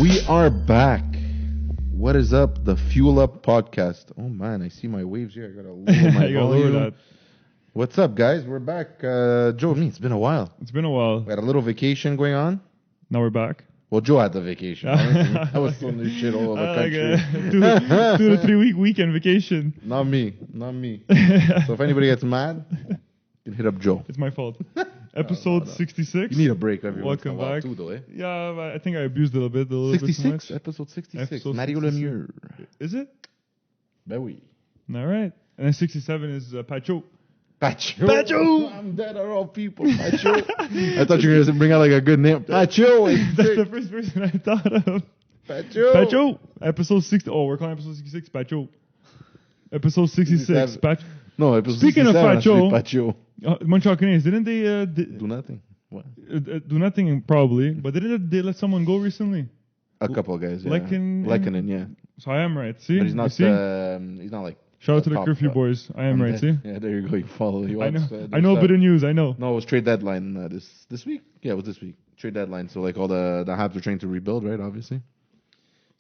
We are back. What is up? The Fuel Up podcast. Oh man, I see my waves here. I gotta lower my volume. That. What's up, guys? We're back. Joe, it's been a while. It's been a while. We had a little vacation going on. Now we're back. Well, Joe had the vacation. I was still new shit all over the country. Like 2 to 3 week weekend vacation. Not me. So if anybody gets mad, you can hit up Joe. It's my fault. Episode 66. You need a break every once in a Welcome while back. too, though, eh? Yeah, I think I abused it a little bit. 66? Episode 66. Episode Mario 66. Lemieux. Is it? Ben oui. All right. And then 67 is Pacho. Pacho! I'm dead are all people. Pacho. I thought you were going to bring out like a good name. Pacho! That's the first person I thought of. Pacho! Pacho! Episode 60. Oh, we're calling episode 66 Pacho. Episode 66. Pacho. No, episode Speaking 67, of Pacho. Pacho. Montreal Canadiens, didn't they... Do nothing. What? Do nothing, probably. But didn't they let someone go recently? A couple of guys, yeah. Lekkonen, yeah. So I am right. See? But he's not, he's not like... Shout out to the top, curfew boys. I am right, see? Yeah, there you go. You follow. You I know. watch, I know a bit of news. I know. No, it was trade deadline this week. Yeah, it was this week. Trade deadline. So like all the Habs are trying to rebuild, right? Obviously.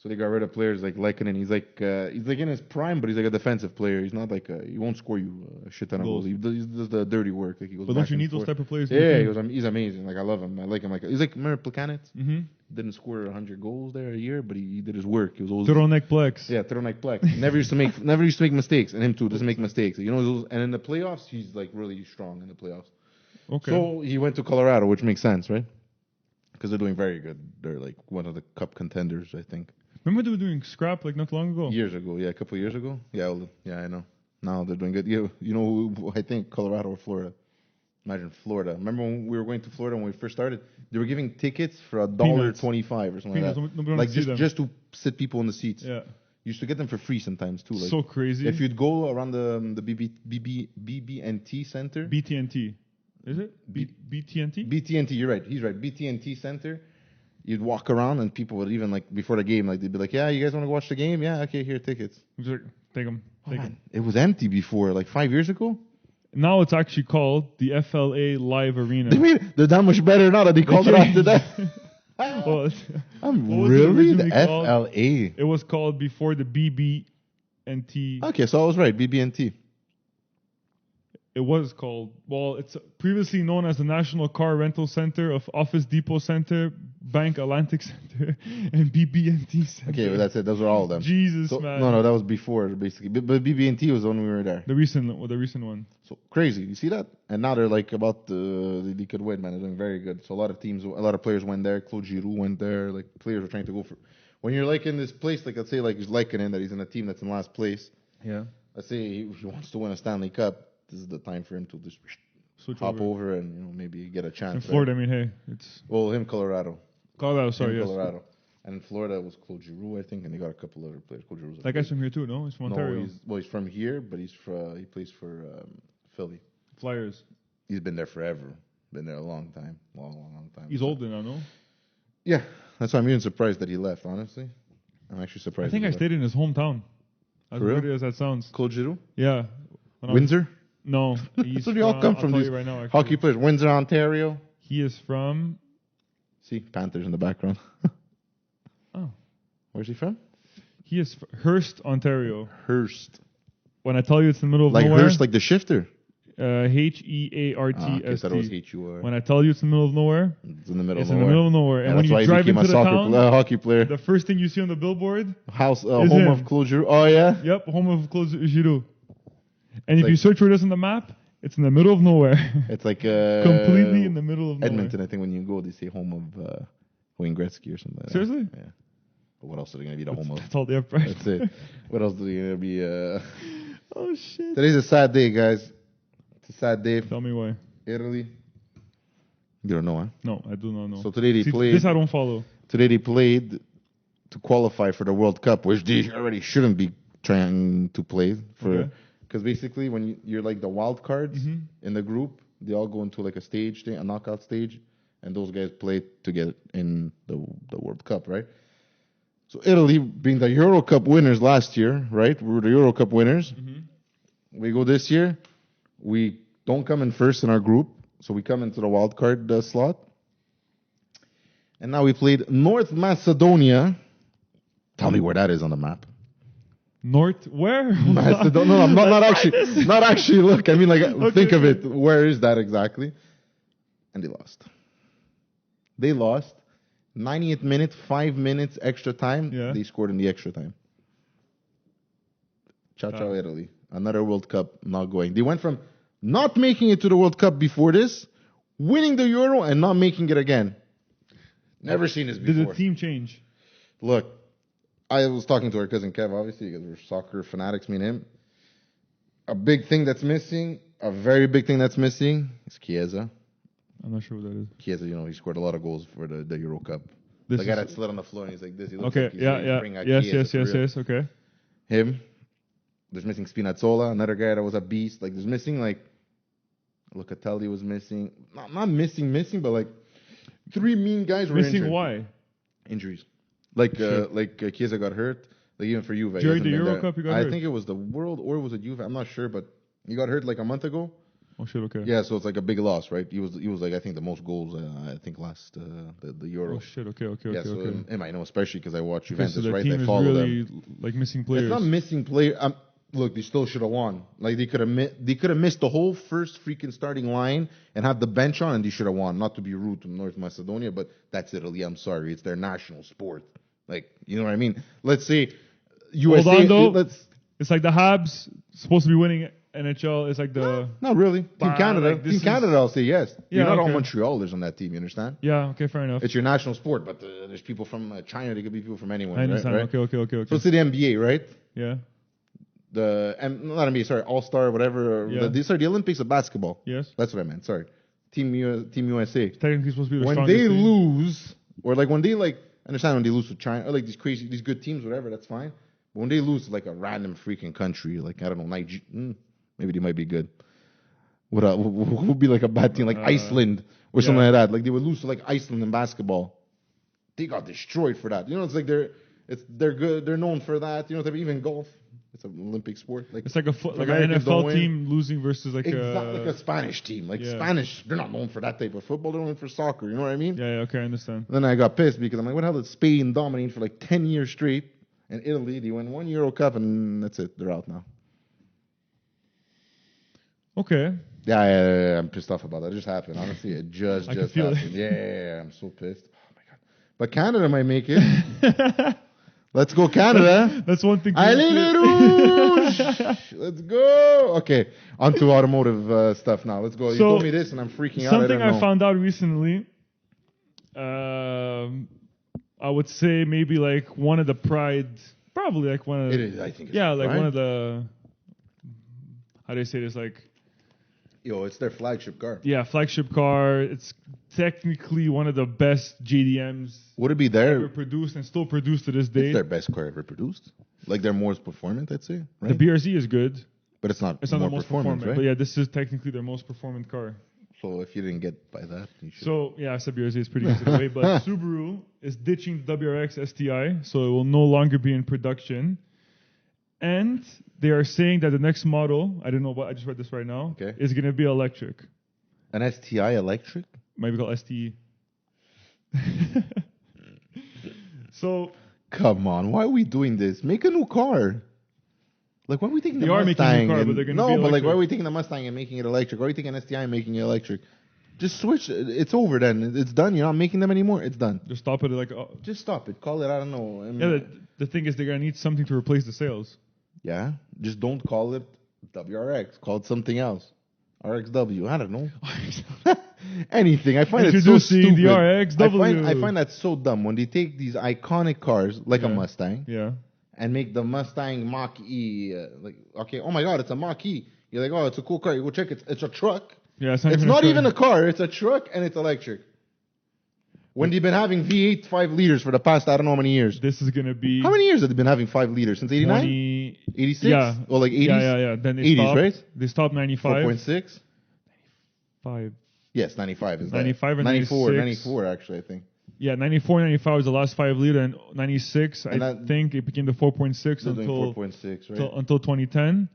So they got rid of players like Lekkonen. He's like in his prime, but he's like a defensive player. He's not like he won't score you a shit ton of goals. He does the dirty work. Like he goes. But don't you need those type of players? Yeah, he's amazing. Like I love him. I like him. Like he's like remember Placanet? Mm-hmm. Didn't score 100 goals there a year, but he did his work. He was always Turtleneck Plex. Yeah, Turtleneck Plex. never used to make mistakes, and him too doesn't make mistakes. You know, and in the playoffs, he's like really strong in the playoffs. Okay. So he went to Colorado, which makes sense, right? Because they're doing very good. They're like one of the cup contenders, I think. Remember they were doing scrap like not long ago? Years ago, yeah, a couple of years ago. Yeah, I know. Now they're doing good. You know, who, I think Colorado or Florida. Imagine Florida. Remember when we were going to Florida when we first started? They were giving tickets for $1.25 or something like that. Like just to sit people in the seats. Yeah. You used to get them for free sometimes too. Like, so crazy. If you'd go around the BB&T Center. BT&T. Is it? BT&T? BT&T, you're right. He's right. BT&T Center. You'd walk around and people would even like before the game, like they'd be like, "Yeah, you guys want to watch the game? Yeah, okay, here tickets." Like, take them. It was empty before, like 5 years ago. Now it's actually called the FLA Live Arena. They're that much better now that they called it after that. Well, really the FLA. It was called before the BB&T. Okay, so I was right. BB&T. It was called, well, it's previously known as the National Car Rental Center of Office Depot Center, Bank Atlantic Center, and BB&T Center. Okay, well, that's it. Those are all of them. Jesus, man. No, that was before, basically. But BB&T was when we were there. The recent one. So crazy. You see that? And now they're like about they could win, man. They're doing very good. So a lot of players went there. Claude Giroux went there. Like players were trying to go for. When you're like in this place, like let's say like he's Lekkonen, that he's in a team that's in last place. Yeah. Let's say he wants to win a Stanley Cup. This is the time for him to just switch hop over and maybe get a chance. In Florida, right? I mean, hey, it's Colorado. Sorry, Colorado. And in Florida it was Claude Giroux, I think, and they got a couple other players. Claude Giroux's that guy's from here too, no? He's from Ontario. He's from here, but he plays for Philly. Flyers. He's been there forever. Been there a long time, long time. He's older now, no? Yeah, that's why I'm even surprised that he left. Honestly, I'm actually surprised. I think I stayed in his hometown. As weird as that sounds. Claude Giroux. Yeah. Windsor. No, he's so they all come from these right now, hockey players. Windsor, Ontario. He is from. See, Panthers in the background. Oh. Where's he from? He is Hearst, Ontario. Hearst. When I tell you it's in the middle of nowhere. Like Hearst, like the shifter. Heartst. I thought it was H-U-R. When I tell you it's in the middle of nowhere. It's in the middle of nowhere. It's in the middle of nowhere. And when you drive into the town, hockey player. The first thing you see on the billboard. Home of Claude Giroux. Oh, yeah? Yep, home of Claude Giroux. And if you search for this on the map, it's in the middle of nowhere. It's like completely in the middle of nowhere. Edmonton, I think when you go, they say home of Wayne Gretzky or something like that. Seriously? Yeah. But what else are they going to be the home of? That's all they have, right? That's it. What else are they going to be? Oh, shit. Today's a sad day, guys. It's a sad day. Tell me why. Italy. You don't know, huh? No, I do not know. So today they played. This I don't follow. Today they played to qualify for the World Cup, which they already shouldn't be trying to play for. Okay. Because basically, when you're like the wild cards in the group, they all go into like a stage thing, a knockout stage, and those guys play to get in the World Cup, right? So Italy, being the Euro Cup winners last year, right? We were the Euro Cup winners. Mm-hmm. We go this year. We don't come in first in our group, so we come into the wild card slot. And now we played North Macedonia. Tell me where that is on the map. North where? Macedonia. No, I'm not actually. Not actually. Look, I mean, like, think of it. Where is that exactly? And they lost. They lost. 90th minute, 5 minutes extra time. Yeah. They scored in the extra time. Ciao, Italy. Another World Cup not going. They went from not making it to the World Cup before this, winning the Euro, and not making it again. Never seen this before. Did the team change? Look, I was talking to our cousin Kev, obviously, because we're soccer fanatics, me and him. A big thing that's missing, a very big thing that's missing, is Chiesa. I'm not sure what that is. Chiesa, he scored a lot of goals for the Euro Cup. This the guy that slid on the floor and he's like this. He looks okay, like he's yes, okay. Him. There's missing Spinazzola, another guy that was a beast. Like, there's missing, like, Locatelli was missing. Not missing, but, like, 3 mean guys were missing injured. Why? Injuries. Like Chiesa got hurt. Like, even for Juve. During the Euro Cup, he got hurt? I think it was the World, or was it Juve? I'm not sure, but he got hurt, like, a month ago. Oh, shit, okay. Yeah, so it's like a big loss, right? He was like, I think, the most goals, I think, last, the Euro. Oh, shit, okay. Yeah, so him I know, especially because I watch Okay, Juventus, so right? team I follow really, them. like, missing players. It's not missing players. Look, they still should have won. Like, they could have missed the whole first freaking starting line and have the bench on, and they should have won. Not to be rude to North Macedonia, but that's Italy. I'm sorry, it's their national sport. Like, you know what I mean? Let's say USA. Hold on, though. It's like the Habs supposed to be winning NHL. It's like the not really. Team Canada. like, Team Canada, I'll say yes. Yeah, You're not okay. all Montrealers on that team. You understand? Yeah. Okay. Fair enough. It's your national sport, but there's people from China. There could be people from anywhere. I understand. Right? Okay. So let's say the NBA, right? Yeah. Not NBA, sorry, All-Star, whatever. Yeah. The Olympics of basketball. Yes. That's what I meant. Sorry, Team USA. Technically supposed to be the When strongest they team. lose, or like when they I understand when they lose to China, or like these good teams, whatever, that's fine. But when they lose to like a random freaking country, like I don't know, Nigeria, maybe they might be good. What would be like a bad team, like Iceland or something like that? Like they would lose to like Iceland in basketball. They got destroyed for that. It's like they're good. They're known for that. Even golf. It's an Olympic sport. Like It's like an Americans don't NFL win. team losing versus like like a Spanish team. Like Spanish, they're not known for that type of football. They're known for soccer. You know what I mean? Yeah. Okay. I understand. Then I got pissed because I'm like, what the hell did Spain dominate for like 10 years straight? And Italy, they won 1 Euro Cup and that's it. They're out now. Okay. Yeah, I'm pissed off about that. It just happened. Honestly, it just feel happened. Yeah, I'm so pissed. Oh my god. But Canada might make it. Let's go, Canada. That's one thing. Allez les Rouges! Let's go. Okay, on to automotive stuff now. Let's go. You told me this and I'm freaking out. Something I found out recently, I would say maybe like one of the pride, probably like one of It is, I think. like one of the, how do I say this, like, it's their flagship car. yeah, flagship car. It's technically one of the best JDMs Would it be ever produced and still produced to this day. It's their best car ever produced. Like their most performant, I'd say. Right? The BRZ is good. But it's not It's not more the most performance, performant, right? but yeah, this is technically their most performant car. So if you didn't get by that, you should. So yeah, I said BRZ is pretty good today, but Subaru is ditching the WRX STI, so it will no longer be in production. And they are saying that the next model, I don't know what, I just read this right now, is going to be electric. An STI electric? Might be called STE. So come on, why are we doing this? Make a new car. Like, why are we taking the Mustang? They are making a new car, but they're going to be electric. but like, why are we taking the Mustang and making it electric? Why are we taking an STI and making it electric? Just switch. It's over then. It's done. You're not making them anymore. It's done. Just stop it. Just stop it. Call it, I don't know. The thing is, they're going to need something to replace the sales. Yeah. Just don't call it WRX. Call it something else. RXW. I don't know. Anything. I find it so stupid. the RXW. I find that so dumb when they take these iconic cars like a Mustang. Yeah. And make the Mustang Mach-E, oh my God, it's a Mach-E. You're like, oh, it's a cool car. You go check it. It's a truck. Yeah, it's not even a car. It's a truck and it's electric. When they've been having V8 5 liters for the past, I don't know how many years. This is going to be... How many years have they been having 5 liters? Since 89? 86? Yeah. Or like 80s? Yeah. Then they 80s, stopped. right? They stopped 95. 4.6? 5. Yes, 95 is 95 that. and 94, 96. 94 actually, I think. Yeah, 94, 95 was the last 5 liter, and 96, I think it became the 4.6 until 4.6, right? until 2010.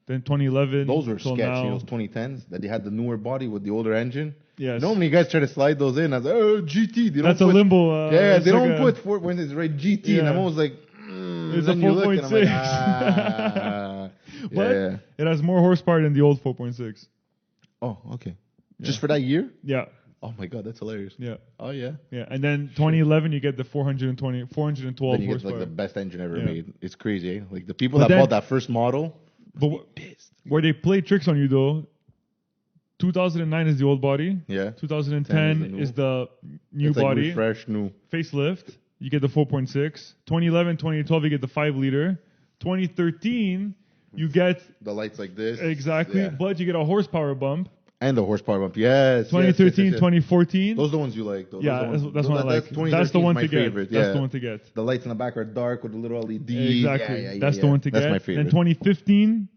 Then 2011. Those were till sketchy. now. Those 2010s that they had the newer body with the older engine. Yes. Normally, guys try to slide those in. I was like, oh, GT. They That's don't a put, limbo. yeah, they like don't put when it's right GT, and I'm always like, It's a then you look and I'm like, 4.6. But yeah. it has more horsepower than the old 4.6. Oh, okay. Just for that year? Yeah. Oh my god, that's hilarious. Yeah. Oh yeah. Yeah. And then 2011, you get the 412 Then you get horsepower. like the best engine ever Yeah. made. It's crazy, eh? Like the people But that then- bought that first model, But pissed. where they play tricks on you though, 2009 is the old body. Yeah. 2010 is the new It's like body. refresh, new. Facelift. You get the 4.6. 2011, 2012, you get the 5 liter. 2013, you get The lights like this. exactly, Yeah. but you get a horsepower bump. And the horsepower bump. Yes. 2013, yes. 2014. Those are the ones you like. Those Yeah, are the ones, that's what I like. 2013 That's the one is to my get. favorite. That's Yeah. the one to get. The lights in the back are dark with the little LEDs. Exactly. Yeah, That's the one to get. That's my favorite. Then 2015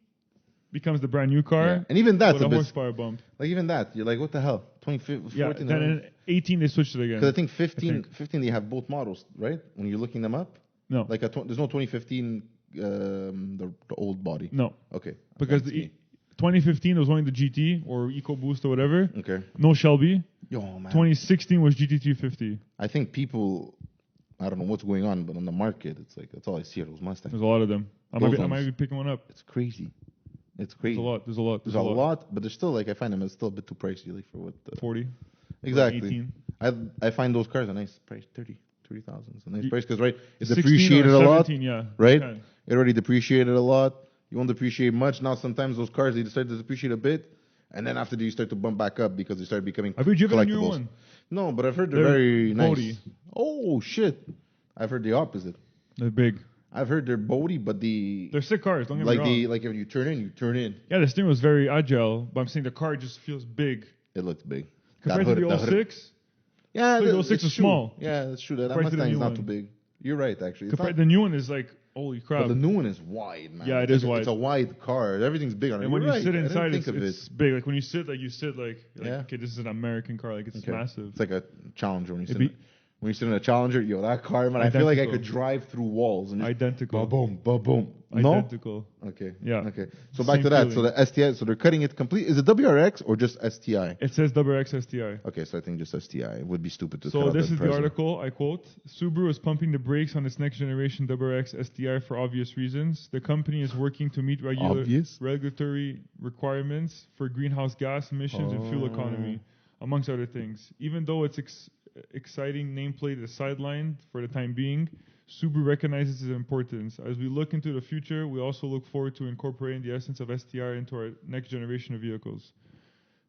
becomes the brand new car Yeah. And even that's with a a bit. horsepower bump. Like even that, you're like, what the hell? 2014. Yeah. Then in 18 they switched it again. Because I think 15, I think. 15 they have both models, right? When you're looking them up, No. like there's no 2015 the old body. No. Okay. Because That's the me. 2015 was only the GT or EcoBoost or whatever. Okay. No Shelby. Yo man. 2016 was GT350. I think people, I don't know what's going on, but on the market, it's like that's all I see are those Mustangs. There's a lot of them. I Those might ones. be picking one up. It's crazy. It's crazy. There's a lot. There's a lot, but there's still like I find them it's still a bit too pricey, like for what. 40. Exactly. 18. I find those cars a nice price, 30,000 is a nice You- price because right, it's 16 or depreciated a lot, 17, yeah. right? Okay. It already depreciated a lot. You won't depreciate much now. Sometimes those cars they start to depreciate a bit, and then after that you start to bump back up because they start becoming Have you driven a new collectibles. one? No, but I've heard they're They're very nice. boaty. Oh shit! I've heard the opposite. They're big. I've heard they're boaty, but They're sick cars. Don't get me wrong. like if you turn in, you turn in. Yeah, the steering was very agile, but I'm saying the car just feels big It looks big. compared to the 06. Yeah, So the that- 06 it's is true. small. Yeah, that's true. That Compared to the Mustang's new not one. too big. You're right, actually. It's Compared not, the new one is like holy crap. but the new one is wide, man. Yeah, it is wide. It's a wide car. Everything's big on it. And when You're you right. sit I didn't inside, think of it's it. big. Like when you sit, like Yeah. okay, this is an American car. Like it's Okay. massive. It's like a Challenger when you sit. It'd be- When you sit in a Challenger, yo, that car, man, I feel like I Identical. could drive through walls and just Identical. boom, boom. No. Identical. Okay. Yeah. Okay. So back Same to that. feeling. So the STI. So they're cutting it complete. Is it WRX or just STI? It says WRX STI. Okay, so I think just STI. It would be stupid to cut So out this is the Impreza. article, I quote, Subaru is pumping the brakes on its next generation WRX STI for obvious reasons. The company is working to meet Obvious? regulatory requirements for greenhouse gas emissions and fuel Oh. economy, amongst other things. Even though its exciting nameplate is sidelined for the time being, Subaru recognizes its importance. As we look into the future, we also look forward to incorporating the essence of STI into our next generation of vehicles.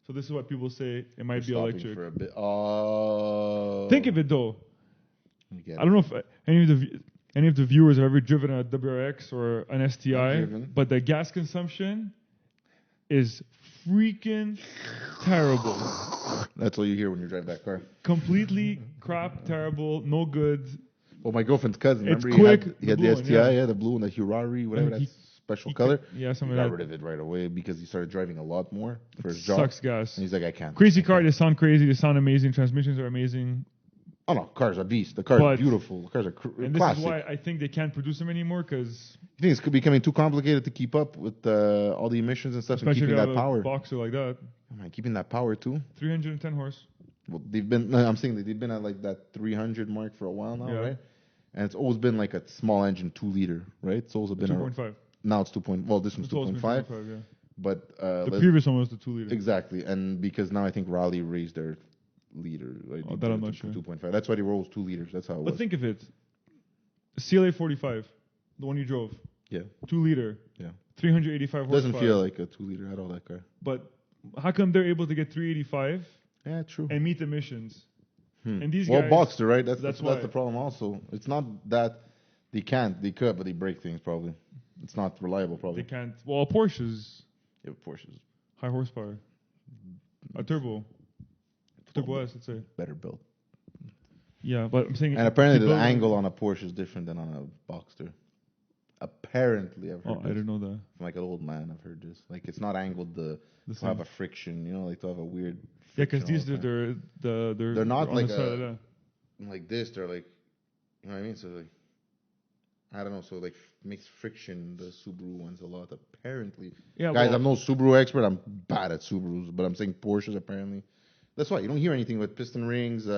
So this is what people say it might be Stopping electric. for a bit. Oh. Think of it though. You get I don't know if any of the viewers have ever driven a WRX or an STI, driven. but the gas consumption is freaking terrible. That's all you hear when you drive that car. Completely crap, terrible, no good. Well, my girlfriend's cousin, It's remember quick, he had the the blue one, STI, yeah. the blue one, the Hurari, whatever And he- that special color. Yeah, He something got like rid that. of it right away because he started driving a lot more for his job. Sucks gas. And he's like, I can't. Crazy car, they sound crazy, they sound amazing, transmissions are amazing. Oh no, cars are beast. The cars are But- beautiful. The cars are And this classic. is why I think they can't produce them anymore, because You think it's becoming too complicated to keep up with all the emissions and stuff, and especially if keeping you that have power? a boxer like that, Oh, man, keeping that power too. 310 horse. Well, they've been. No, I'm saying that they've been at like that 300 mark for a while now, Yeah. right? And it's always been like a small engine, 2-liter, right? It's always been. 2.5. Now it's 2. Well, this one's It's always been 2.5, 2.5, yeah. but The previous one was the 2 liter. exactly, and because now I think Raleigh raised their liter. Right? Oh, that I'm not sure. 2.5. That's why they were always 2 liters. That's how it But was. think of it. CLA 45, the one you drove, Yeah, 2 liter, yeah. 385 horsepower. Doesn't feel like a 2 liter at all. That car. But how come they're able to get 385 Yeah, true. and meet emissions? Hmm. And these well, guys, Boxster, right? That's that's the why. problem. Also, it's not that they can't, they could, but they break things probably. It's not reliable, probably. they can't. Well, Porsches, Yeah, Porsches high horsepower, a turbo S, let's say. better built. Yeah, but I'm saying. And apparently, they the build- angle on a Porsche is different than on a Boxster. Apparently, I've heard Oh, I this. didn't know that. From like an old man, I've heard this. Like it's not angled The to have same. a friction, you know, like to have a weird. Yeah, because friction these all the time. they're not on like the side a- of that. like this. They're like, you know what I mean? So like, I don't know. So like makes friction the Subaru ones a lot apparently. Yeah, Guys, well- I'm no Subaru expert. I'm bad at Subarus, but I'm saying Porsches apparently. That's why you don't hear anything with piston rings,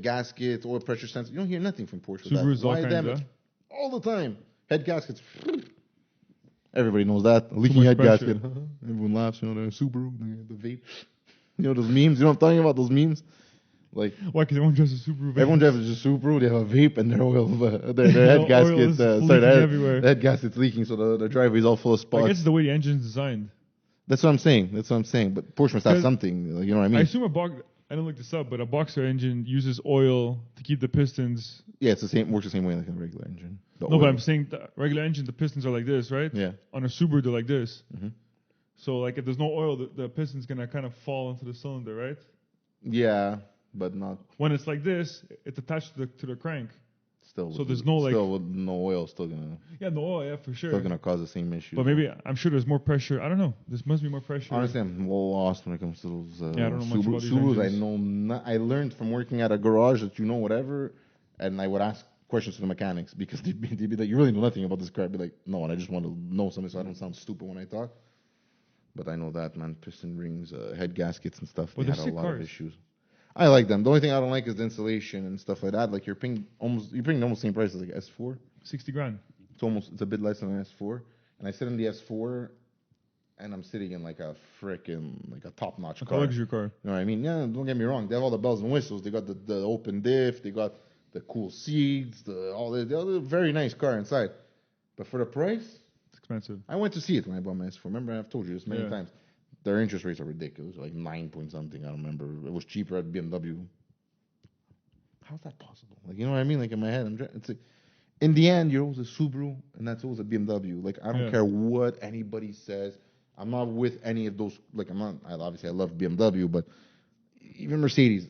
gaskets, oil pressure sensors. You don't hear nothing from Porsche. with that. Subarus all Why kinds, them? huh? All the time. Head gaskets. Everybody knows that. Leaking much head pressure. gasket. Everyone laughs. You know, the Subaru, the vape. You know those memes. You know what I'm talking about? Those memes. Like Why? Because everyone drives a Subaru. everyone drives a Subaru. They have a vape and their oil, their head The gasket. oil is Sorry, leaking the everywhere. head gasket's leaking, so the driveway is all full of I spots. guess it's the way the engine's designed. That's what I'm saying. That's what I'm saying. But Porsche must have 'Cause something. Like, you know what I mean? I assume I don't look this up, but a boxer engine uses oil to keep the pistons. Yeah, it's the same. Works the same way like a regular engine. The No, but oil. I'm saying the regular engine, the pistons are like this, right? Yeah. On a Subaru, they're like this. Mhm. So, like, if there's no oil, the piston's gonna kind of fall into the cylinder, right? Yeah, but not When it's like this, it's attached to the crank. still. So with there's the- no, like- still with no oil, still gonna Yeah, for sure. cause the same issue. But maybe I'm sure there's more pressure. I don't know. There must be more pressure. Honestly, I'm well lost when it comes to those Yeah, I don't know much about these Subarus. I engines. know. I learned from working at a garage that you know whatever, and I would ask questions to the mechanics because they'd be like, "You really know nothing about this car." I'd be like, "No," and I just want to know something so I don't sound stupid when I talk. But I know that, man. Piston rings, head gaskets, and stuff. But They they're had a sick lot of cars. issues. I like them. The only thing I don't like is the insulation and stuff like that. Like you're paying almost the same price as like S4. 60 grand. It's a bit less than an S4. And I sit in the S4, and I'm sitting in like a top-notch Like a car. luxury car. You know what I mean? Yeah, don't get me wrong. They have all the bells and whistles. They got the open diff. They got the cool seats. They're a very nice car inside. But for the price, It's expensive. I went to see it when I bought my S4. Remember, I've told you this many Yeah. times. Their interest rates are ridiculous. Like 9 point something. I don't remember. It was cheaper at BMW. How's that possible? Like, you know what I mean? Like in my head, in the end, you're always a Subaru, and that's always a BMW. Like, I don't Yeah. care what anybody says. I'm not with any of those. Like, obviously, I love BMW, but even Mercedes,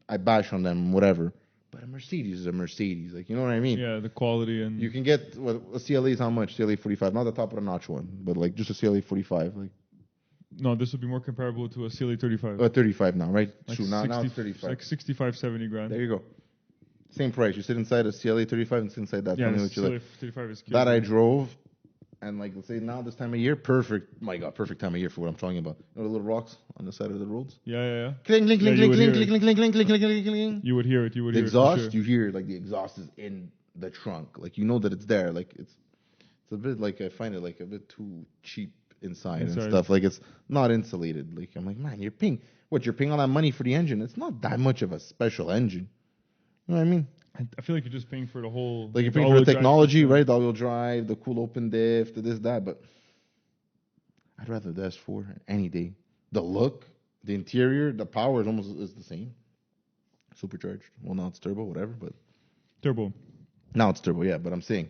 I bash on them, whatever. But a Mercedes is a Mercedes. Like, you know what I mean? Yeah, the quality and You can get, a CLA is how much? CLA 45. Not the top of the notch one, but like just a CLA 45. Like, no, this would be more comparable to a CLA 35. 35 now, right? Like True. Now 60 it's 35. Like 65, 70 grand. There you go. Same price. You sit inside a CLA 35 and sit inside that. Yeah, Tell me the what you CLA like. 35 is cute. That I drove, and like let's say now this time of year, perfect. My God, perfect time of year for what I'm talking about. You know the little rocks on the side of the roads. Yeah. Clink, clink, Yeah, clink, you clink, would clink, hear clink, clink, clink, clink, clink, clink, clink. You would hear it. The For exhaust, sure. you hear like the exhaust is in the trunk. Like you know that it's there. Like it's a bit like I find it like a bit too cheap inside and stuff. Like it's not insulated. Like I'm like, man, you're paying all that money for the engine. It's not that much of a special engine. You know what I mean? I feel like you're just paying for the whole. Like you're paying for all-wheel the drive technology, system. right? The all-wheel drive, the cool open diff, the this, that. But I'd rather the S4 any day. The look, the interior, the power is the same. Supercharged. Well, now it's turbo, whatever. But Turbo. now it's turbo, yeah. But I'm saying,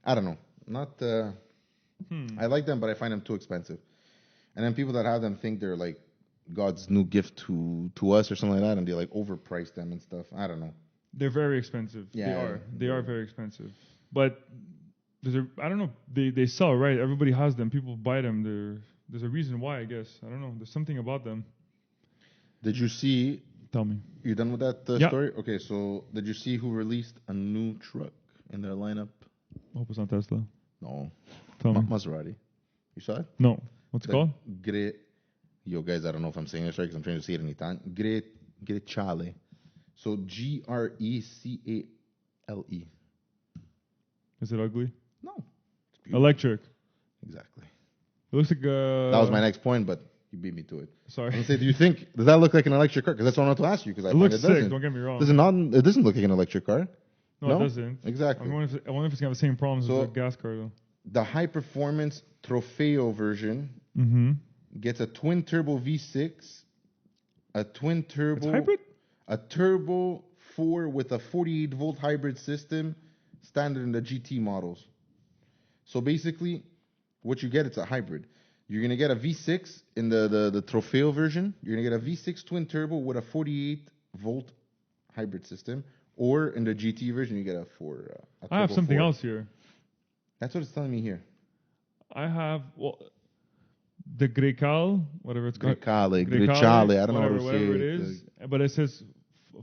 I don't know. Not. I like them, but I find them too expensive. And then people that have them think they're like God's new gift to us or something like that, and they like overprice them and stuff. I don't know. They're very expensive. Yeah. They are very expensive. But I don't know. They sell, right? Everybody has them. People buy them. There's a reason why, I guess. I don't know. There's something about them. Did you see? Tell me. You done with that Yeah. story? Okay, so did you see who released a new truck in their lineup? I hope it's not Tesla. No. Tell me. Maserati. You saw it? No. What's it called? Yo, guys, I don't know if I'm saying this right because I'm trying to say it in Italian. Grecale. So Grecale. Is it ugly? No. It's beautiful. Electric. Exactly. It looks like That was my next point, but you beat me to it. Sorry. I say, does that look like an electric car? Because that's what I wanted to ask you. Because It looks sick. Don't get me wrong. It doesn't look like an electric car. No, it doesn't. Exactly. I wonder if it's gonna have the same problems So- as a gas car though. The high performance Trofeo version Mm-hmm. gets a twin turbo V6, a twin turbo, It's hybrid? a turbo 4 with a 48 volt hybrid system, standard in the GT models. So basically, what you get, it's a hybrid. You're gonna get a V6 in the Trofeo version. You're gonna get a V6 twin turbo with a 48 volt hybrid system, or in the GT version, you get a I have turbo something 4. else here. That's what it's telling me here. I have the Grecale, whatever it's called. Grecale, I don't know how to say whatever it. it is. But it says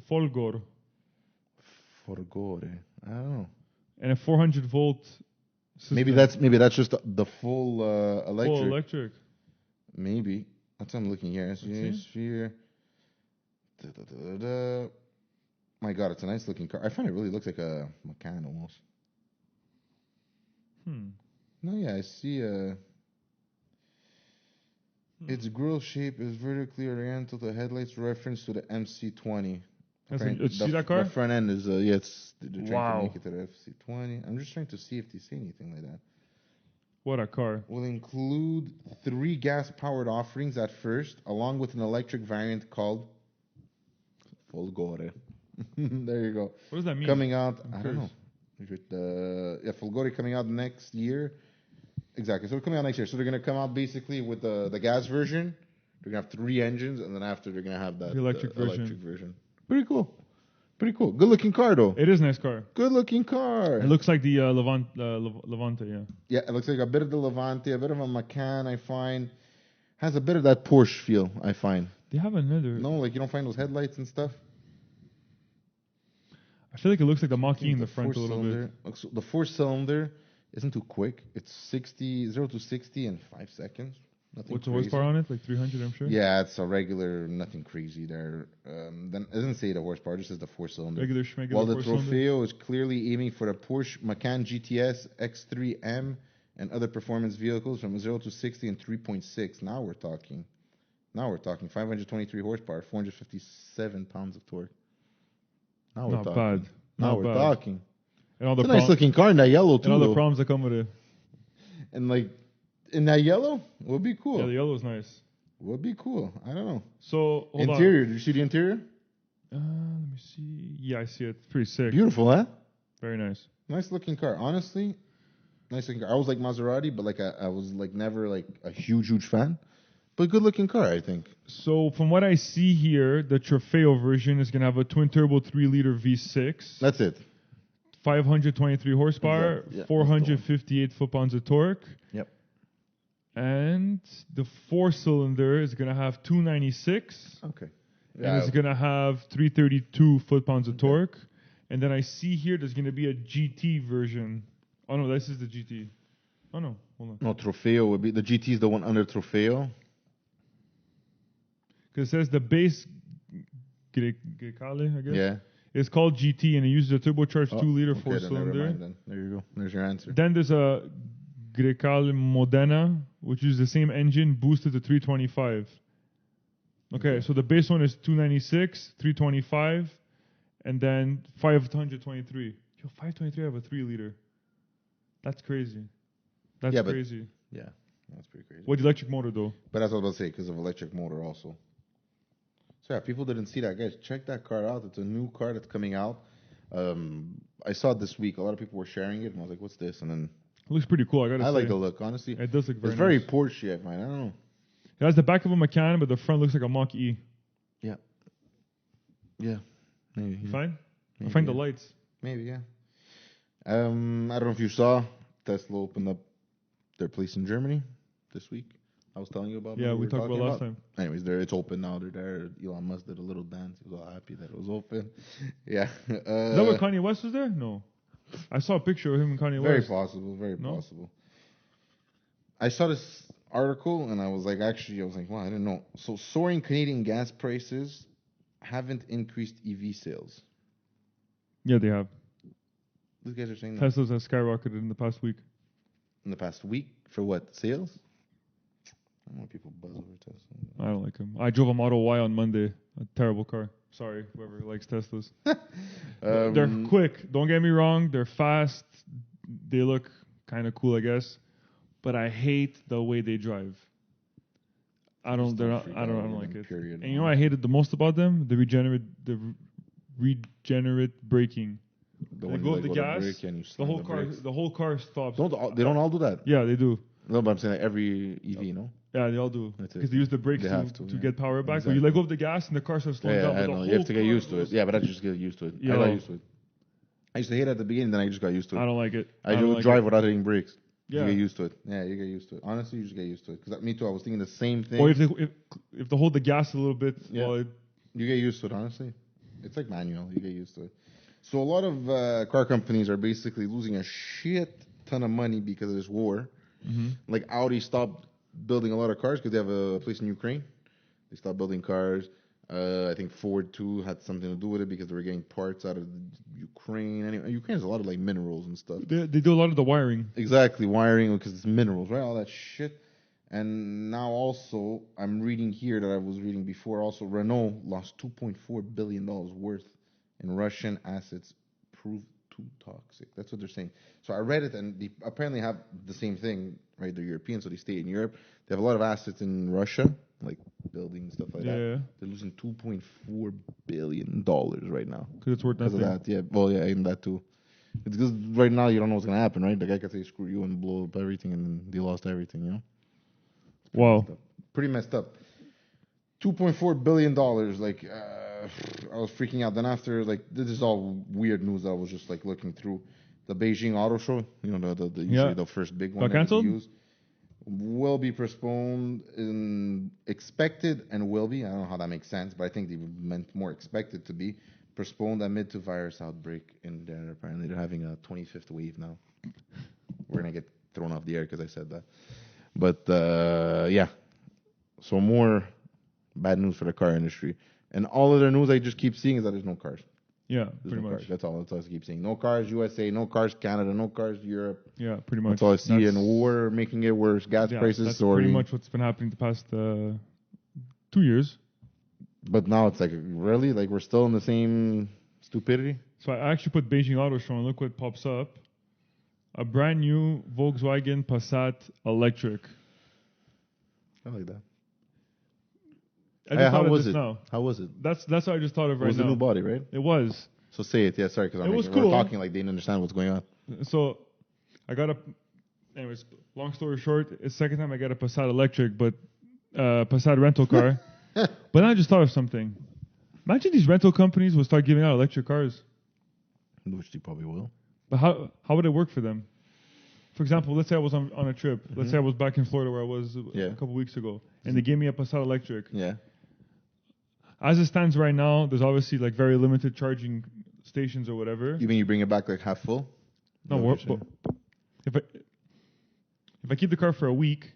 Folgor. Forgore. I don't know. and a 400 volt system. Maybe that's just the full electric. Full electric. Maybe that's what I'm looking here. Sphere. My God, it's a nice looking car. I find it really looks like a Macan almost. No, yeah, I see. Its grille shape is vertically oriented. The headlights reference to the MC20. You see that car? The front end is they're trying Wow. to make it to the FC20. I'm just trying to see if they say anything like that. What a car. Will include 3 gas-powered offerings at first, along with an electric variant called Folgore. There you go. What does that mean? Coming out, I don't know. Folgore coming out next year. Exactly. So coming out next year. So they're going to come out basically with the gas version. They're going to have 3 engines, and then after they're going to have that the electric version. Pretty cool. Pretty cool. Good looking car though. It is a nice car. Good looking car. It looks like the Levante, yeah. Yeah, it looks like a bit of the Levante, a bit of a Macan, I find. Has a bit of that Porsche feel, I find. They have another. No, like you don't find those headlights and stuff? I feel like it looks like the Mach-E in the front a little bit. So the 4-cylinder isn't too quick. It's 0 to 60 in 5 seconds. Nothing What's the crazy. horsepower on it? Like 300, I'm sure? Yeah, it's a regular, nothing crazy there. Then it doesn't say the horsepower, it just says the 4-cylinder. Regular schmegular While the 4-cylinder. Trofeo is clearly aiming for the Porsche Macan GTS X3M and other performance vehicles from 0 to 60 in 3.6. Now we're talking 523 horsepower, 457 pounds of torque. Now we're Not talking. bad. Now Not we're bad. talking. And all the It's a nice looking car in that yellow too. and all the though. problems that come with it. And like in that yellow would be cool. Yeah, the yellow is nice. Would be cool. I don't know. So, hold Interior. Did you see the interior? on. Let me see. Yeah, I see it. It's pretty sick. Beautiful, huh? Very nice. Nice looking car. Honestly, nice looking car. I was like Maserati, but like I was like never like a huge fan. But good looking car, I think. So, from what I see here, the Trofeo version is going to have a twin turbo 3-liter V6. That's it. 523 horsepower, Exactly, yeah, 458 foot-pounds of torque. Yep. And the 4-cylinder is going to have 296. Okay. And it's going to have 332 foot-pounds of torque. And then I see here there's going to be a GT version. Oh, no, this is the GT. Oh, no. Hold on. No, Trofeo would be the GT is the one under Trofeo. Because it says the base Grecale, I guess. Yeah. It's called GT, and it uses a turbocharged 2-liter okay, then never 4-cylinder. mind then. There you go. There's your answer. Then there's a Grecale Modena, which uses the same engine, boosted to 325. Okay, so the base one is 296, 325, and then 523. Yo, 523 out of a 3-liter. That's crazy. That's Yeah, but- crazy. Yeah, that's pretty crazy. What electric motor though? But that's what I was about to say, because of electric motor also. So yeah, people didn't see that. Guys, check that car out. It's a new car that's coming out. I saw it this week. A lot of people were sharing it, and I was like, what's this? And then It looks pretty cool. I gotta I say. like the look, honestly. It does look very It's very nice. Porsche, I find. I don't know. It has the back of a Macan, but the front looks like a Mach-E. Yeah. Yeah. Maybe. You Yeah. find? I Maybe, find the yeah. lights. Maybe, yeah. I don't know if you saw, Tesla opened up their place in Germany this week. I was telling you about. Yeah, what we were talked about talking last time. Anyways, it's open now. They're there. Elon Musk did a little dance. He was all happy that it was open. Yeah. Is that where Kanye West was there? No. I saw a picture of him and Kanye Very West. possible. Very No? possible. I saw this article and I was like, wow, I didn't know. So soaring Canadian gas prices haven't increased EV sales. Yeah, they have. These guys are saying that Tesla's has skyrocketed in the past week. in the past week for what? Sales? I don't know why people buzz over Tesla. I don't like him. I drove a Model Y on Monday. A terrible car. Sorry, whoever likes Teslas. They're quick. Don't get me wrong. They're fast. They look kind of cool, I guess. But I hate the way they drive. I don't like it. Period. And you know what I hated the most about them? The regenerate braking. The They one go you up the go gas. to brake and you The slam whole the car. brakes. The whole car stops. They don't all do that. Yeah, they do. No, but I'm saying like every EV, no? Yeah, they all do. That's it. Because they use the brakes They to have to, yeah. get power back. Exactly. But you let go of the gas and the car starts slowing Yeah, down. I but the know. You whole have to get car used to it. goes- Yeah, but I just get used to it. I Yo. got used to it. I used to hate it at the beginning, then I just got used to it. I don't like it. I don't do like drive it. without hitting brakes. Yeah. You get used to it. Yeah, you get used to it. Honestly, you just get used to it. Because me too, I was thinking the same thing. Or if they hold the gas a little bit, Yeah. well, You get used to it, honestly. It's like manual. You get used to it. So a lot of car companies are basically losing a shit ton of money because of this war. Like Audi stopped building a lot of cars because they have a place in Ukraine. They stopped building cars. I think Ford too had something to do with it because they were getting parts out of Ukraine. Anyway, Ukraine has a lot of like minerals and stuff. They do a lot of the wiring. Exactly, wiring because it's minerals, right? All that shit. And now also, I'm reading here that I was reading before. Also, Renault lost $2.4 billion worth in Russian assets proved too toxic. That's what they're saying. So I read it, and they apparently have the same thing, right? They're European, so they stay in Europe. They have a lot of assets in Russia, like buildings, stuff like that. Yeah. They're losing $2.4 billion right now. Because it's worth nothing. Because of that, yeah. Well, yeah, and that too. It's because right now you don't know what's going to happen, right? The guy could say screw you and blow up everything, and then they lost everything, you know? Wow. Pretty messed up. $2.4 billion. Like, I was freaking out. Then after, like, this is all weird news that I was just, like, looking through. The Beijing Auto Show, you know, usually the first big one Got canceled? will be postponed, expected and will be. I don't know how that makes sense, but I think they meant more expected to be postponed amid to virus outbreak in there. Apparently, they're having a 25th wave now. We're going to get thrown off the air because I said that. But, yeah. So more bad news for the car industry. And all of the news I just keep seeing is that there's no cars. Yeah, There's pretty no much. Cars. That's all I keep seeing. No cars USA, no cars Canada, no cars Europe. Yeah, pretty much. That's all I see. And war making it worse. Gas prices that's soaring. pretty much what's been happening the past 2 years. But now it's like, really? Like, we're still in the same stupidity? So I actually put Beijing Auto Show and look what pops up. A brand new Volkswagen Passat electric. I like that. I just thought how of was this it? now. How was it? That's what I just thought of It right was now. a new body, right? It was. So say it. Yeah, sorry, because It was we're cool. talking like they didn't understand what's going on. So I got anyways, long story short, it's the second time I got a Passat electric, but Passat rental car. But then I just thought of something. Imagine these rental companies will start giving out electric cars. Which they probably will. But how would it work for them? For example, let's say I was on a trip. Let's say I was back in Florida where I was a couple weeks ago, and they gave me a Passat electric. Yeah. As it stands right now, there's obviously like very limited charging stations or whatever. You mean you bring it back like half full? No, but if I keep the car for a week,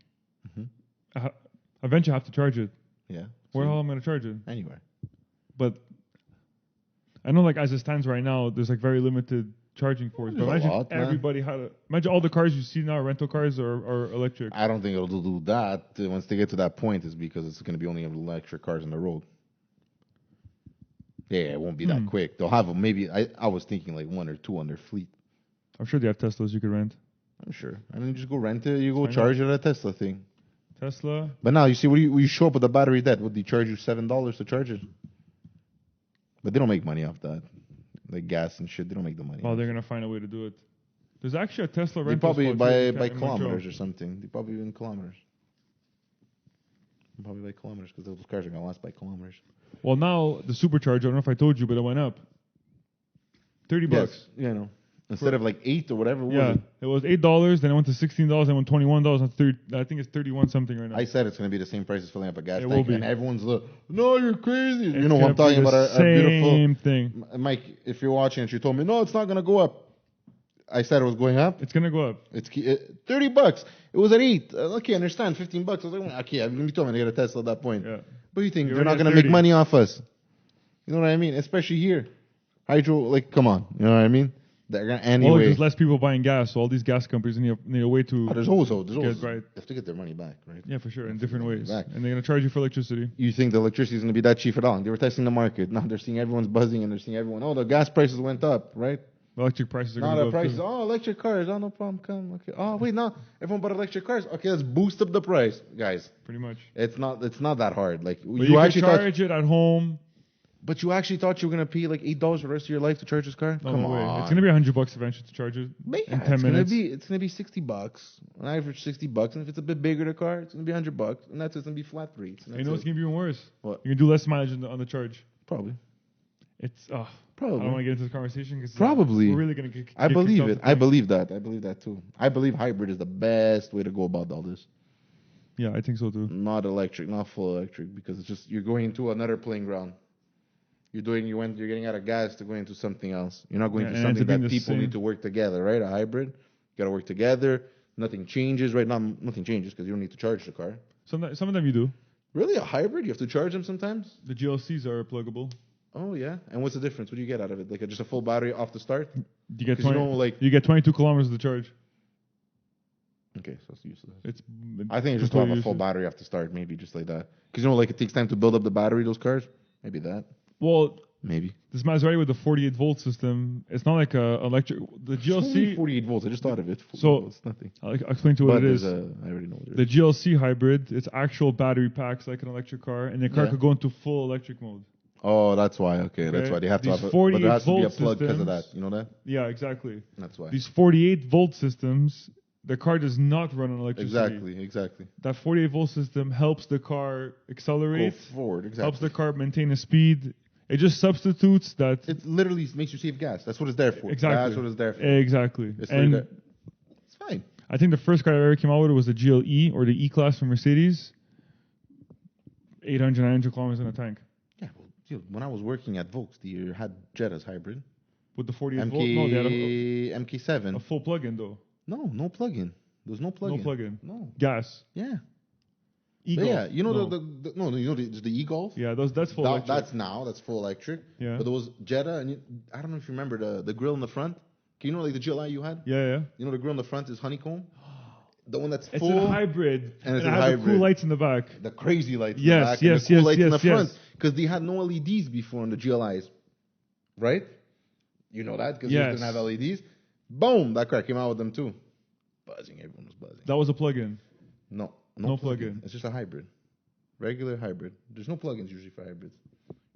eventually I have to charge it. Yeah. Where the hell am I going to charge it? Anywhere. But I know, like as it stands right now, there's like very limited charging ports. But imagine everybody imagine all the cars you see now, rental cars are electric. I don't think it'll do that. Once they get to that point, is because it's going to be only electric cars on the road. Yeah, it won't be that quick. They'll have maybe. I was thinking like 1 or 2 on their fleet. I'm sure they have Teslas you could rent. I'm sure. And then you just go rent it. You go charge it at a Tesla thing. Tesla. But now you see, when you show up with a battery debt, would they charge you $7 to charge it? But they don't make money off that. Like gas and shit, they don't make the money. Oh, they're gonna find a way to do it. There's actually a Tesla They rental. probably spot by in kilometers or something. They probably in kilometers. Probably by kilometers because those cars are gonna last by kilometers. Well, now the supercharger. I don't know if I told you, but it went up. $30. Yes. Yeah, I know. Instead of like 8 or whatever. It was $8. Then it went to $16. Then it went $21. I think it's 31 something right now. I said it's going to be the same price as filling up a gas tank. Will be. And everyone's like, no, you're crazy. It's you know what I'm talking about? A beautiful same thing. Mike, if you're watching and she told me, no, it's not going to go up. I said it was going up. It's going to go up. It's $30. It was at 8. Okay, I understand. $15. I was like, okay, you told me to get a Tesla at that point. Yeah. But you think You're they're not going to make money off us? You know what I mean? Especially here. Hydro, like, come on. You know what I mean? They're gonna anyway. Well, there's less people buying gas, so all these gas companies need a way to. There's always right. They have to get their money back, right? Yeah, for sure, in different ways. Back. And they're gonna charge you for electricity. You think the electricity is gonna be that cheap at all? They were testing the market. Now they're seeing everyone's buzzing and they're seeing everyone. Oh, the gas prices went up, right? Electric prices are now gonna go the prices. up too. Oh, electric cars. Oh, no problem. Come. Okay. Oh, wait, now everyone bought electric cars. Okay, let's boost up the price, guys. Pretty much. It's not that hard. Like but you actually charge it at home. But you actually thought you were gonna pay like $8 for the rest of your life to charge this car? No, Come no way. on. It's gonna be $100 eventually to charge it in 10 minutes. It's gonna be $60. On average, $60. And if it's a bit bigger, the car, it's gonna be $100. And that's it's gonna be flat rates. You know what's gonna be even worse? What? You're gonna do less mileage on the charge. Probably. It's Probably. I don't want to get into this conversation because probably we're really gonna get. I believe it. I believe that. I believe that too. I believe hybrid is the best way to go about all this. Yeah, I think so too. Not electric, not full electric, because it's just you're going into another playing ground. You're getting out of gas to go into something else. You're not going to and something ends up being that the people same. need to work together, right? A hybrid. You got to work together. Nothing changes, right? Nothing changes because you don't need to charge the car. Some of them you do. Really? A hybrid? You have to charge them sometimes? The GLCs are pluggable. Oh, yeah. And what's the difference? What do you get out of it? Like just a full battery off the start? You get 'Cause 20, you get 22 kilometers to charge. Okay, so it's useless. It's I think it's just to have a completely full useless. battery off the start, maybe just like that. Because like it takes time to build up the battery, those cars. Maybe that. Well, Maybe. this Maserati with the 48 volt system, it's not like a electric. The It's only GLC. 48 volts. I just thought of it. So It's nothing. I'll explain to you what But it is. I already know what it The is. GLC hybrid, it's actual battery packs like an electric car, and the car Yeah. could go into full electric mode. Oh, that's why. Okay, that's Okay. why they have to These have. But 48 there has to be a volt plug because of that. systems- You know that? Yeah, exactly. That's why. These 48 volt systems, the car does not run on electricity. Exactly. That 48 volt system helps the car Go accelerate, forward. Exactly. helps the car maintain a speed. It just substitutes that. It literally makes you save gas. That's what it's there for. Exactly. That's what it's there for. Exactly. It's And there. It's fine. I think the first car that ever came out with it was the GLE or the E-Class from Mercedes. 800, 900 kilometers in a tank. Yeah. Well, dude, when I was working at Volks, they had Jetta's hybrid. With the 48 volt? No, they had a MK7. full plug-in though. No plug-in. There's no plug-in. No plug-in. No. Gas. Yeah. E-Golf. Yeah. You know No. the e-Golf. Yeah, that's full electric. That's full electric. Yeah. But there was Jetta, and I don't know if you remember the grill in the front. Can you know like the GLI you had? Yeah. You know the grill in the front is honeycomb. The one that's It's full. a hybrid. and it's it a has the cool hybrid. lights in the back. The crazy lights in Yes, the back yes, and the cool yes, lights in the yes, yes. front because they had no LEDs before on the GLIs, right? You know that because they Yes. didn't have LEDs. Boom! That car came out with them too. Buzzing, everyone was buzzing. That was a plug-in. No No plug-in. plug-in. It's just a hybrid, regular hybrid. There's no plugins usually for hybrids.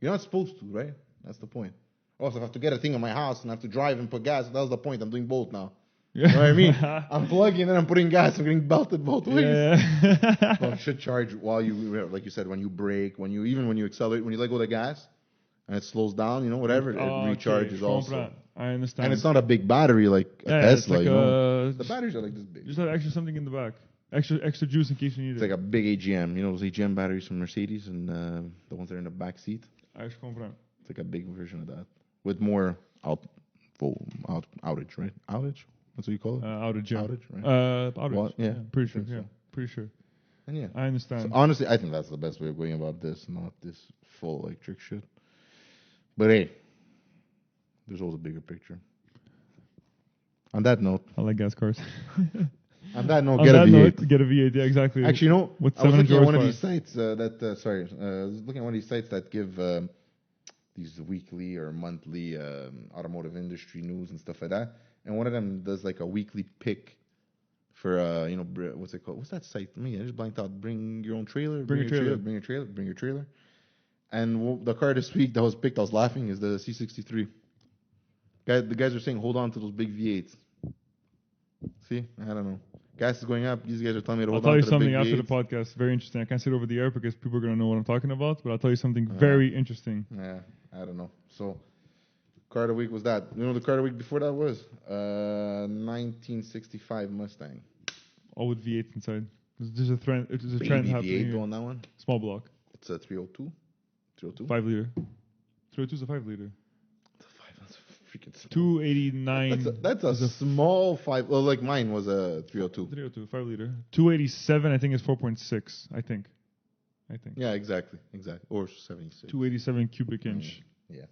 You're not supposed to, right? That's the point. Also, if I have to get a thing in my house and I have to drive and put gas, that was the point. I'm doing both now. Yeah. You know what I mean? I'm plugging and I'm putting gas. I'm getting belted both ways. Yeah. Well, it should charge while you, like you said, when you brake, when you accelerate, when you let go of the gas, and it slows down, whatever, it recharges Okay, also. comprends. I understand. And it's not a big battery like a Yeah, Tesla, it's like The batteries are like this big. just have extra something in the back. Extra juice in case you need It's it. like a big AGM. You know those AGM batteries from Mercedes and the ones that are in the back seat? Je comprends. It's like a big version of that with more outage, right? Outage? That's what you call it? Outage, yeah. Outage, right? Outage. What? Yeah, Pretty I sure. think Yeah, so. pretty sure. And yeah. I understand. So honestly, I think that's the best way of going about this, not this full electric shit. But hey, there's always a bigger picture. On that note, I like gas cars. on that note, On get a that V8. note, get a V8. Yeah, exactly. Actually, with I was 700 looking at one of horsepower. these sites I was looking at one of these sites that give these weekly or monthly automotive industry news and stuff like that. And one of them does like a weekly pick for what's it called? What's that site? I just blanked out. Bring your own trailer. Bring your trailer. Bring your trailer. And the car this week that was picked, I was laughing, is the C63. The guys are saying hold on to those big V8s. See, I don't know. Gas is going up. These guys are telling me to I'll hold tell on you to the something big after the V8s. podcast. Very interesting. I can't say it over the air because people are going to know what I'm talking about, but I'll tell you something very interesting. Yeah, I don't know. So, car of the week was that. You know the car of the week before that was? 1965 Mustang. All with V8 inside. There's a trend. There's a trend Baby happening. V8 here. on that one. Small block. It's a 302. 302? 5 liter. 302 is a 5 liter. That's freaking small. 289. That's a small 5. Well, like mine was a 302. 302, 5 liter. 287, I think is 4.6. I think. Yeah, exactly. Or 76. 287 cubic inch. Yeah.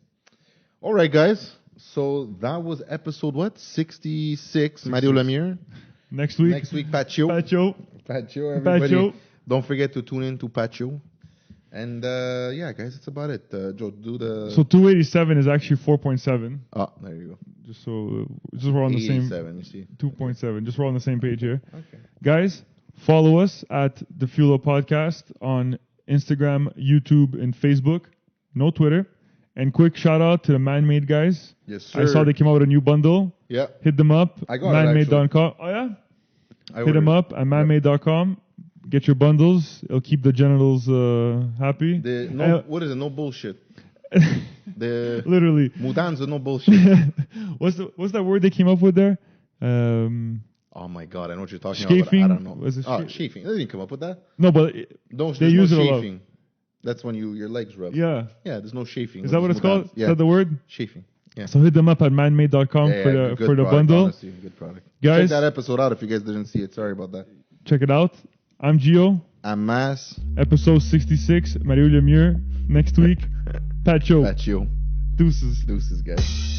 All right, guys. So that was episode what? 66. Mario Lemieux. Next week. Next week, Patio. Patio. Everybody. Patio. Don't forget to tune in to Patio. And yeah, guys, that's about it. Joe, do the. So 287 is actually 4.7. Oh, there you go. Just we're on the same. 87, you see. 2.7. Just we're on the same page here. Okay. Guys, follow us at the Fuel Up Podcast on Instagram, YouTube, and Facebook. No Twitter. And quick shout out to the Man-Made guys. Yes, sir. I saw they came out with a new bundle. Yeah. Hit them up. I got it, manmade.com. Oh yeah. Hit them up at manmade.com. Get your bundles. It'll keep the genitals happy. What is it? No bullshit. The Literally. Mudans are no bullshit. What's that word they came up with there? Oh my god, I know what you're talking about. But I don't know. Was it chafing? They didn't come up with that. No, but There's they use it a lot. chafing. That's when your legs rub. Yeah. Yeah, there's no chafing. Is that what it's called? Yeah. Is that the word? Chafing. Yeah. So hit them up at manmade.com Yeah, for good the product, bundle. Honestly, good product. Guys, Check that episode out if you guys didn't see it. Sorry about that. check it out. I'm Gio. I'm Mas. Episode 66. Mario Lemieux. Next week, Pacho. Pacho. Deuces. Deuces, guys.